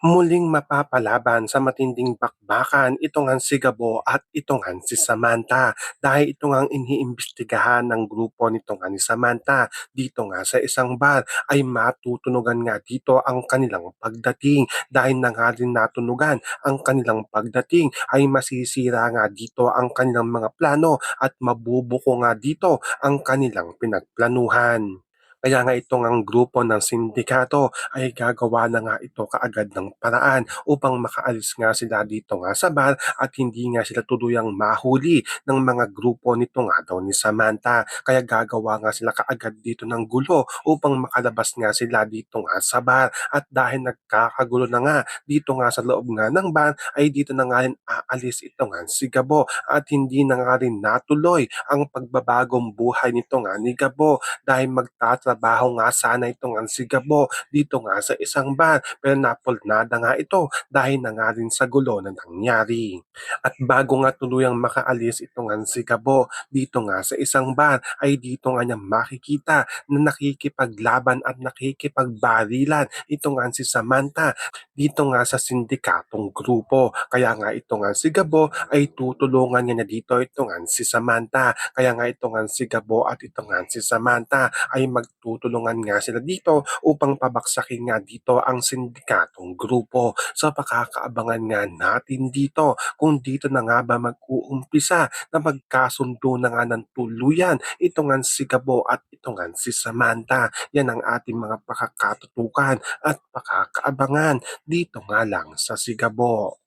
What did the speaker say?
Muling mapapalaban sa matinding bakbakan ito ngang si Gabo at ito ngang si Samantha dahil ito ngang iniimbestigahan ng grupo nito nga ni Samantha dito nga sa isang bar ay matutunugan nga dito ang kanilang pagdating dahil na nga rin natunugan ang kanilang pagdating ay masisira nga dito ang kanilang mga plano at mabubuko nga dito ang kanilang pinagplanuhan. Kaya nga itong ang grupo ng sindikato ay gagawa na nga ito kaagad ng paraan upang makaalis nga sila dito nga sa bar at hindi nga sila tuluyang mahuli ng mga grupo nito nga daw ni Samantha. Kaya gagawa nga sila kaagad dito ng gulo upang makalabas nga sila dito nga sa bar. At dahil nagkakagulo na nga dito nga sa loob nga ng bar ay dito na nga rin aalis ito nga si Gabo at hindi na nga rin natuloy ang pagbabagong buhay nito nga ni Gabo dahil magtatrabaho nga sana itong ang si Gabo dito nga sa isang bar pero napulnada nga ito dahil na nga rin sa gulo na nangyari. At bago nga tuluyang makaalis itong ang si Gabo dito nga sa isang bar ay dito nga niya makikita na nakikipaglaban at nakikipagbarilan ito nga si Samantha dito nga sa sindikatong grupo. Kaya nga ito nga si Gabo ay tutulungan niya na dito ito nga si Samantha. Kaya nga ito nga si Gabo at ito nga si Samantha ay magtutulungan nga sila dito upang pabaksakin nga dito ang sindikatong grupo. So pakakaabangan nga natin dito kung dito na nga ba mag-uumpisa na magkasundo na nga ng tuluyan ito nga si Gabo at ito nga si Samantha. Yan ang ating mga pakakatutukan at pakakaabangan dito nga lang sa Sigabo.